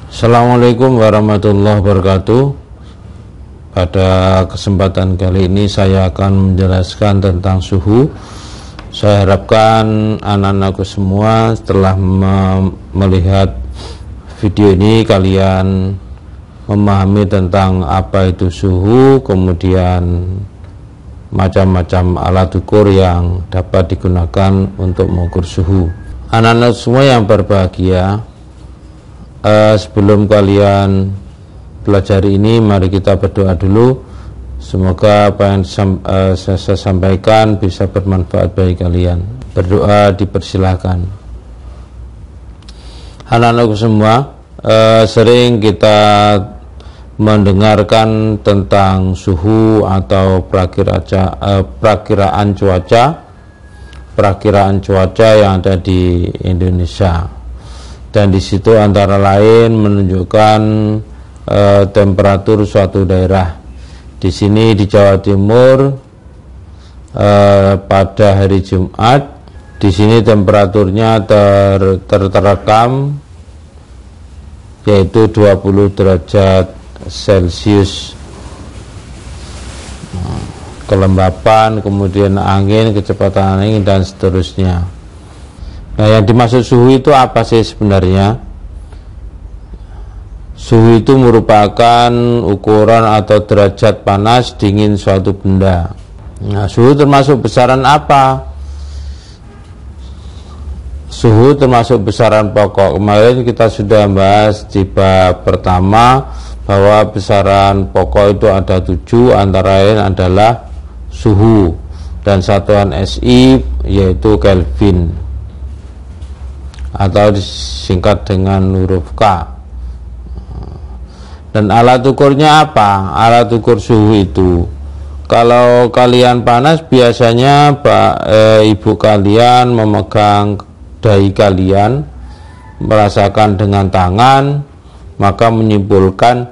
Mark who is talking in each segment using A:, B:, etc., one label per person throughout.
A: Assalamualaikum warahmatullahi wabarakatuh. Pada kesempatan kali ini saya akan menjelaskan tentang suhu. Saya harapkan anak-anakku semua setelah melihat video ini kalian memahami tentang apa itu suhu, kemudian macam-macam alat ukur yang dapat digunakan untuk mengukur suhu. Anak-anak semua yang berbahagia, sebelum kalian belajar ini, mari kita berdoa dulu. Semoga apa yang saya sampaikan bisa bermanfaat bagi kalian. Berdoa dipersilahkan. Anak-anakku semua, sering kita mendengarkan tentang suhu atau perakiraan cuaca yang ada di Indonesia, dan di situ antara lain menunjukkan temperatur suatu daerah. Di sini di Jawa Timur pada hari Jumat, di sini temperaturnya terekam yaitu 20 derajat Celcius. Kelembapan, kemudian angin, kecepatan angin, dan seterusnya. Nah, yang dimaksud suhu itu apa sih sebenarnya? Suhu itu merupakan ukuran atau derajat panas dingin suatu benda. Nah, suhu termasuk besaran apa? Suhu termasuk besaran pokok. Kemarin kita sudah bahas di bab pertama bahwa besaran pokok itu ada 7, antara lain adalah suhu dan satuan SI yaitu Kelvin atau disingkat dengan huruf K. Dan alat ukurnya apa? Alat ukur suhu itu, kalau kalian panas biasanya ibu kalian memegang dahi kalian, merasakan dengan tangan, maka menyimpulkan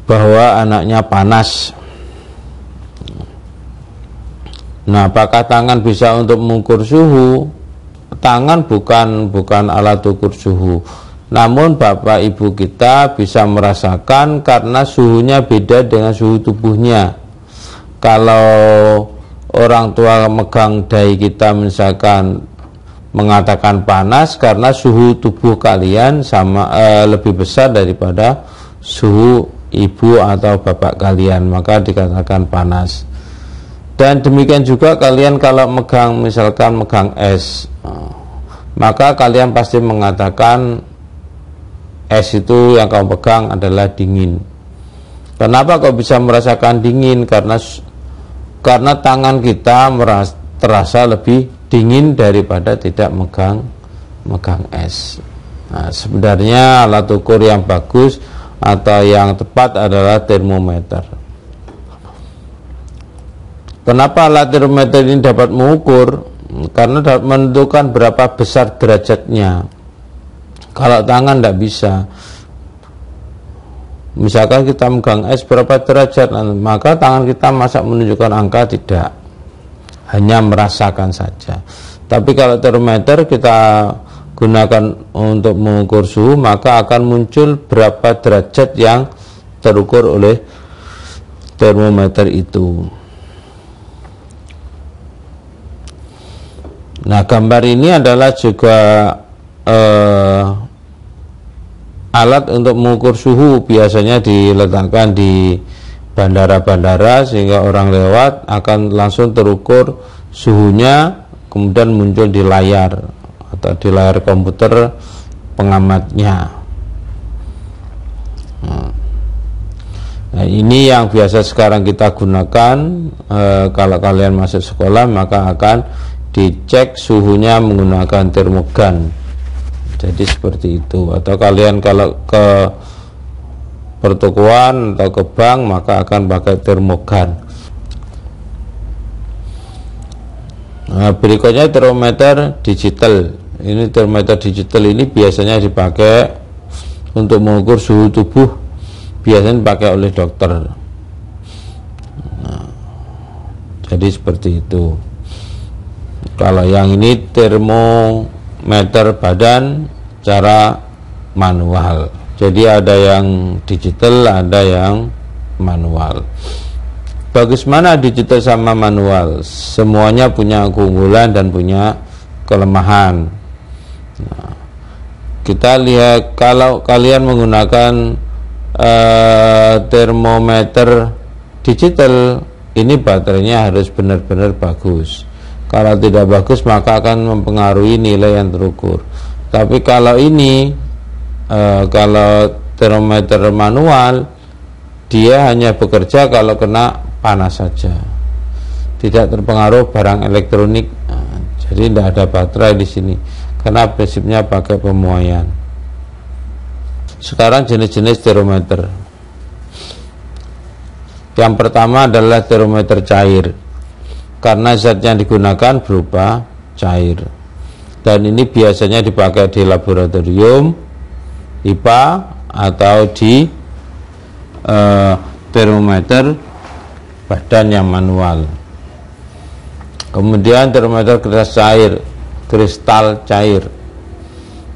A: bahwa anaknya panas. Nah, apakah tangan bisa untuk mengukur suhu? Tangan bukan alat ukur suhu. Namun bapak ibu kita bisa merasakan karena suhunya beda dengan suhu tubuhnya. Kalau orang tua megang dahi kita misalkan mengatakan panas karena suhu tubuh kalian lebih besar daripada suhu ibu atau bapak kalian, maka dikatakan panas. Dan demikian juga kalian kalau misalkan megang es, maka kalian pasti mengatakan es itu yang kamu pegang adalah dingin. Kenapa kok bisa merasakan dingin? Karena tangan kita terasa lebih dingin daripada tidak megang es. Nah, sebenarnya alat ukur yang bagus atau yang tepat adalah termometer. Kenapa alat termometer ini dapat mengukur? Karena dapat menentukan berapa besar derajatnya. Kalau tangan tidak bisa. Misalkan kita megang es berapa derajat, maka tangan kita masa menunjukkan angka? Tidak, hanya merasakan saja. Tapi kalau termometer kita gunakan untuk mengukur suhu, maka akan muncul berapa derajat yang terukur oleh termometer itu. Nah, gambar ini adalah juga alat untuk mengukur suhu, biasanya diletakkan di bandara-bandara sehingga orang lewat akan langsung terukur suhunya, kemudian muncul di layar atau di layar komputer pengamatnya. Nah, ini yang biasa sekarang kita gunakan. Kalau kalian masuk sekolah maka akan dicek suhunya menggunakan termogan. Jadi seperti itu. Atau kalian kalau ke pertokoan atau ke bank maka akan pakai termogan. Nah, berikutnya termometer digital. Ini termometer digital ini biasanya dipakai untuk mengukur suhu tubuh, biasanya dipakai oleh dokter. Nah, jadi seperti itu. Kalau yang ini termometer badan cara manual. Jadi ada yang digital, ada yang manual. Bagus mana digital sama manual? Semuanya punya keunggulan dan punya kelemahan. Nah, kita lihat kalau kalian menggunakan termometer digital, ini baterainya harus benar-benar bagus. Kalau tidak bagus maka akan mempengaruhi nilai yang terukur. Tapi kalau ini kalau termometer manual, dia hanya bekerja kalau kena panas saja, tidak terpengaruh barang elektronik. Jadi tidak ada baterai di sini karena prinsipnya pakai pemuaian. Sekarang jenis-jenis termometer. Yang pertama adalah termometer cair, karena zat yang digunakan berupa cair, dan ini biasanya dipakai di laboratorium IPA atau di termometer badan yang manual. Kemudian termometer kristal cair,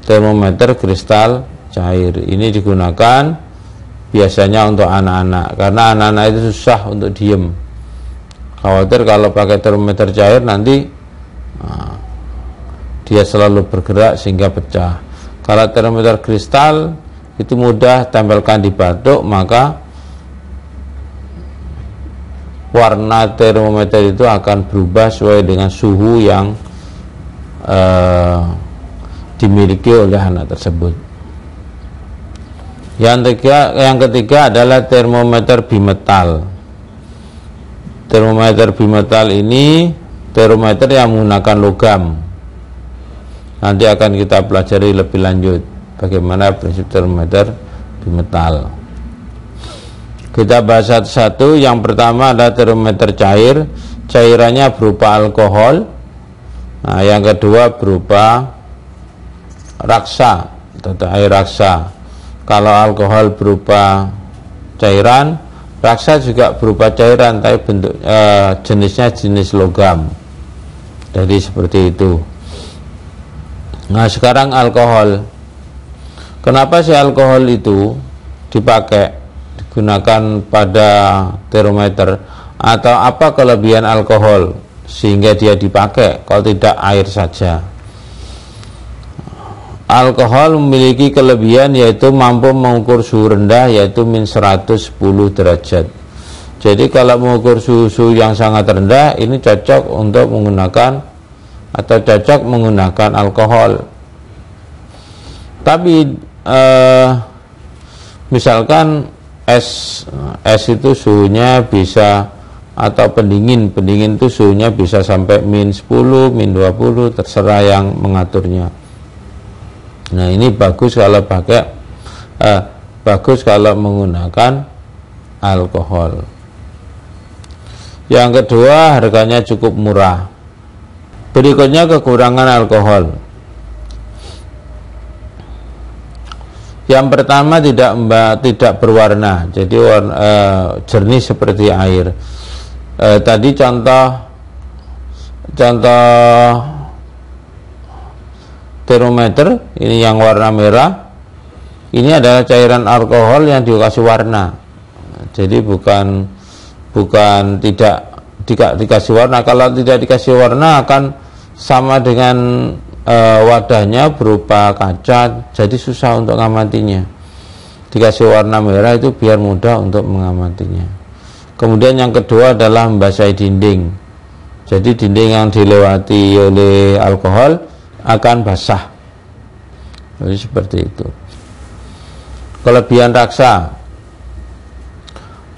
A: termometer kristal cair ini digunakan biasanya untuk anak-anak, karena anak-anak itu susah untuk diem, khawatir kalau pakai termometer cair nanti dia selalu bergerak sehingga pecah. Kalau termometer kristal itu mudah, tempelkan di batuk, maka warna termometer itu akan berubah sesuai dengan suhu yang dimiliki oleh anak tersebut. Yang ketiga adalah termometer bimetal. Termometer bimetal ini termometer yang menggunakan logam. Nanti akan kita pelajari lebih lanjut bagaimana prinsip termometer bimetal. Kita bahas satu-satu. Yang pertama adalah termometer cair. Cairannya berupa alkohol. Nah, yang kedua berupa raksa atau air raksa. Kalau alkohol berupa cairan, raksa juga berupa cairan, tapi bentuk jenisnya jenis logam. Jadi seperti itu. Nah, sekarang alkohol. Kenapa sih alkohol itu dipakai, digunakan pada termometer, atau apa kelebihan alkohol sehingga dia dipakai kalau tidak air saja? Alkohol memiliki kelebihan yaitu mampu mengukur suhu rendah, yaitu min 110 derajat. Jadi kalau mengukur suhu yang sangat rendah, ini cocok untuk menggunakan atau cocok menggunakan alkohol. Tapi misalkan es itu suhunya bisa, atau pendingin itu suhunya bisa sampai min 10, min 20, terserah yang mengaturnya. Nah, ini bagus kalau menggunakan alkohol. Yang kedua, harganya cukup murah. Berikutnya kekurangan alkohol. Yang pertama tidak berwarna, jadi jernih seperti air. Tadi contoh termometer ini yang warna merah, ini adalah cairan alkohol yang dikasih warna. Jadi bukan tidak dikasih warna. Kalau tidak dikasih warna akan sama dengan wadahnya berupa kaca, jadi susah untuk mengamatinya. Dikasih warna merah itu biar mudah untuk mengamatinya. Kemudian yang kedua adalah membasahi dinding. Jadi dinding yang dilewati oleh alkohol akan basah. Jadi seperti itu. Kelebihan raksa,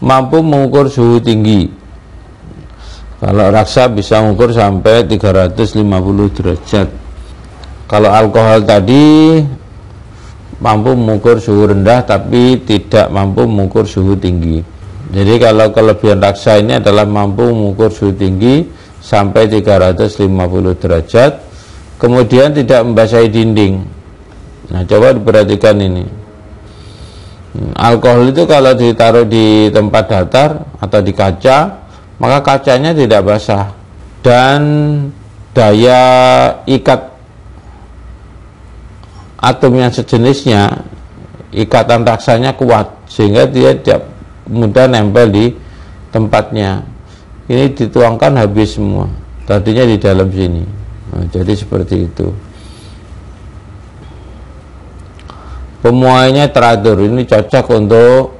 A: mampu mengukur suhu tinggi. Kalau raksa bisa mengukur sampai 350 derajat. Kalau alkohol tadi mampu mengukur suhu rendah tapi tidak mampu mengukur suhu tinggi. Jadi kalau kelebihan raksa ini adalah mampu mengukur suhu tinggi sampai 350 derajat. Kemudian tidak membasahi dinding. Nah, coba diperhatikan ini. Alkohol itu kalau ditaruh di tempat datar atau di kaca, maka kacanya tidak basah, dan daya ikat atom yang sejenisnya ikatan raksanya kuat sehingga dia tidak mudah nempel di tempatnya. Ini dituangkan habis semua, tadinya di dalam sini. Nah, jadi seperti itu. Pemuaiannya teratur, ini cocok untuk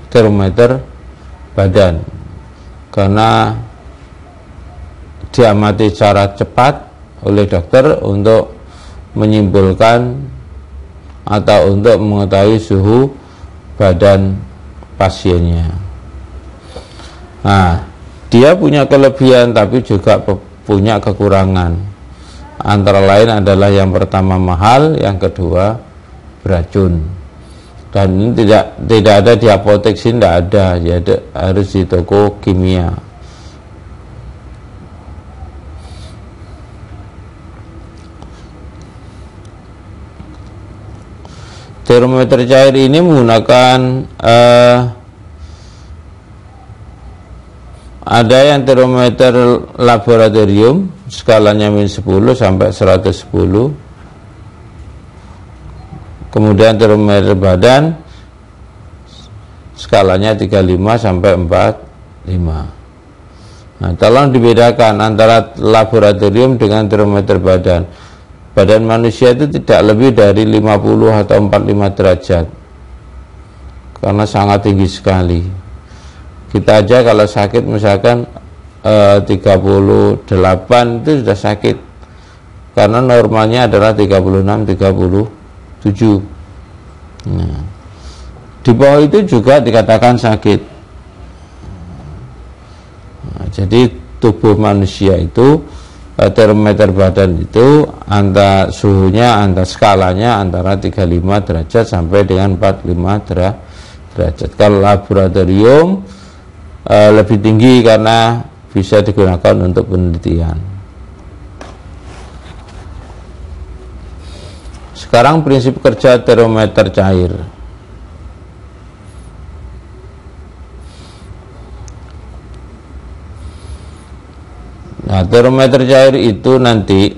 A: termometer badan karena diamati secara cepat oleh dokter untuk menyimpulkan atau untuk mengetahui suhu badan pasiennya. Nah, dia punya kelebihan tapi juga punya kekurangan. Antara lain adalah yang pertama mahal, yang kedua beracun. Dan ini tidak ada di apotek sini, tidak ada, ya harus di toko kimia. Termometer cair ini menggunakan ada yang termometer laboratorium skalanya min 10 sampai 110. Kemudian termometer badan skalanya 35 sampai 45. Nah, tolong dibedakan antara laboratorium dengan termometer badan. Badan manusia itu tidak lebih dari 50 atau 45 derajat karena sangat tinggi sekali. Kita aja kalau sakit misalkan 38 itu sudah sakit karena normalnya adalah 36, 37. Nah, di bawah itu juga dikatakan sakit. Nah, jadi tubuh manusia itu termometer badan itu antara suhunya, antara skalanya antara 35 derajat sampai dengan 45 derajat. Kalau laboratorium lebih tinggi karena bisa digunakan untuk penelitian. Sekarang prinsip kerja termometer cair. Nah, termometer cair itu nanti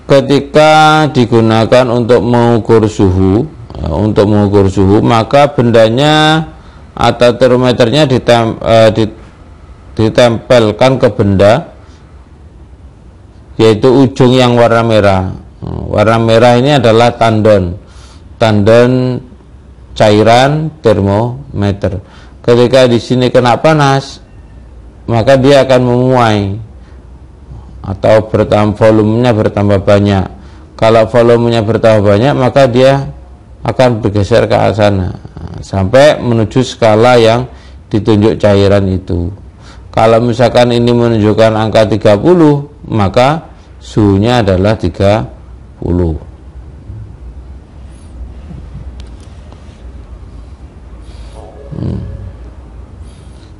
A: ketika digunakan untuk mengukur suhu, maka bendanya atau termometernya ditempelkan ke benda, yaitu ujung yang warna merah. Warna merah ini adalah tandon cairan termometer. Ketika di sini kena panas, maka dia akan memuai atau volumenya bertambah banyak. Kalau volumenya bertambah banyak, maka dia akan bergeser ke arah sana sampai menuju skala yang ditunjuk cairan itu. Kalau misalkan ini menunjukkan angka 30, maka suhunya adalah 30.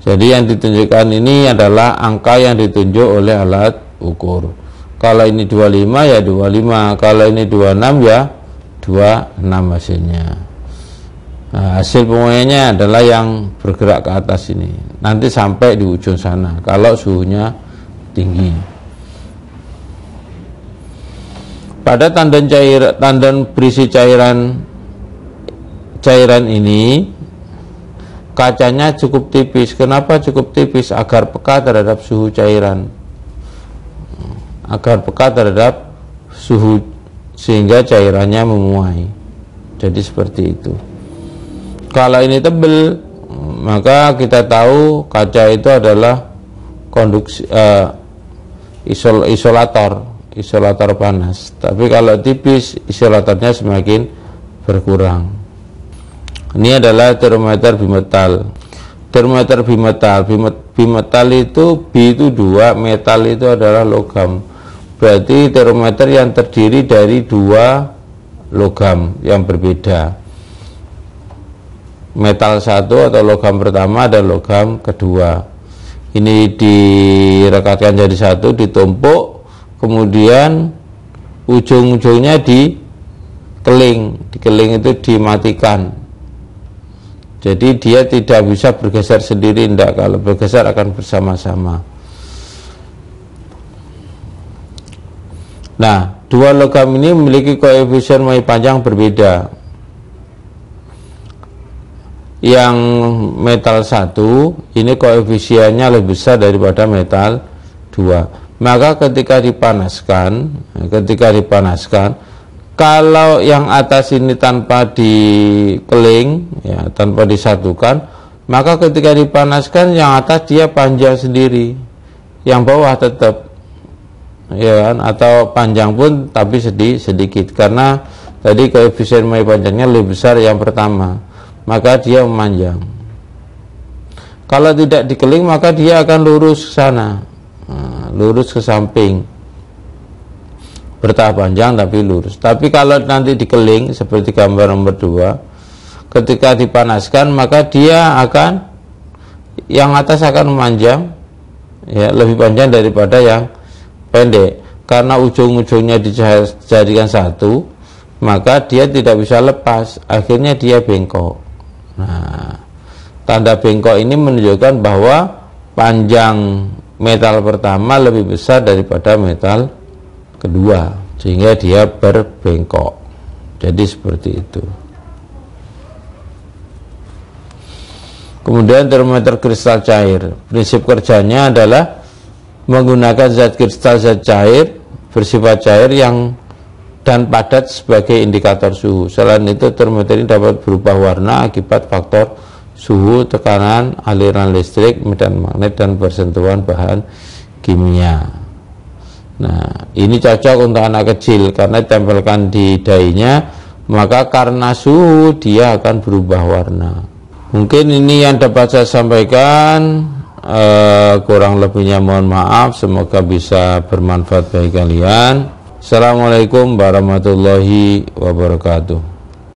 A: Jadi yang ditunjukkan ini adalah angka yang ditunjuk oleh alat ukur. Kalau ini 25 ya 25, kalau ini 26 ya 26 hasilnya. Nah, hasil pemuaiannya adalah yang bergerak ke atas ini, nanti sampai di ujung sana kalau suhunya tinggi. Pada tandon berisi cairan ini kacanya cukup tipis. Kenapa cukup tipis? Agar peka terhadap suhu cairan, agar peka terhadap suhu sehingga cairannya memuai. Jadi seperti itu. Kalau ini tebal, maka kita tahu kaca itu adalah konduksi isolator panas. Tapi kalau tipis, isolatornya semakin berkurang. Ini adalah termometer bimetal. Termometer bimetal. Bimetal itu bi itu 2, metal itu adalah logam. Berarti termometer yang terdiri dari 2 logam yang berbeda. Metal satu atau logam pertama dan logam kedua. Ini direkatkan jadi satu, ditumpuk, kemudian ujung-ujungnya dikeling itu dimatikan. Jadi dia tidak bisa bergeser sendiri, tidak. Kalau bergeser akan bersama-sama. Nah, 2 logam ini memiliki koefisien muai panjang berbeda. yang metal 1 ini koefisiennya lebih besar daripada metal 2. Maka ketika dipanaskan, kalau yang atas ini tanpa dikeling, ya, tanpa disatukan, maka ketika dipanaskan yang atas dia panjang sendiri, yang bawah tetap, ya kan, atau panjang pun tapi sedikit, karena tadi koefisien panjangnya lebih besar yang pertama, maka dia memanjang. Kalau tidak dikeling maka dia akan lurus ke sana, lurus ke samping, bertahap panjang tapi lurus. Tapi kalau nanti dikeling seperti gambar nomor 2, ketika dipanaskan maka dia akan, yang atas akan memanjang, ya, lebih panjang daripada yang pendek, karena ujung-ujungnya dijadikan satu, maka dia tidak bisa lepas, akhirnya dia bengkok. Nah, tanda bengkok ini menunjukkan bahwa panjang metal pertama lebih besar daripada metal kedua, sehingga dia berbengkok. Jadi seperti itu. Kemudian termometer kristal cair, prinsip kerjanya adalah menggunakan zat kristal zat cair bersifat cair yang dan padat sebagai indikator suhu. Selain itu, termometer ini dapat berubah warna akibat faktor suhu, tekanan, aliran listrik, medan magnet, dan bersentuhan bahan kimia. Nah, ini cocok untuk anak kecil karena ditempelkan di dahinya, maka karena suhu dia akan berubah warna. Mungkin ini yang dapat saya sampaikan, kurang lebihnya mohon maaf, semoga bisa bermanfaat bagi kalian. Assalamualaikum warahmatullahi wabarakatuh.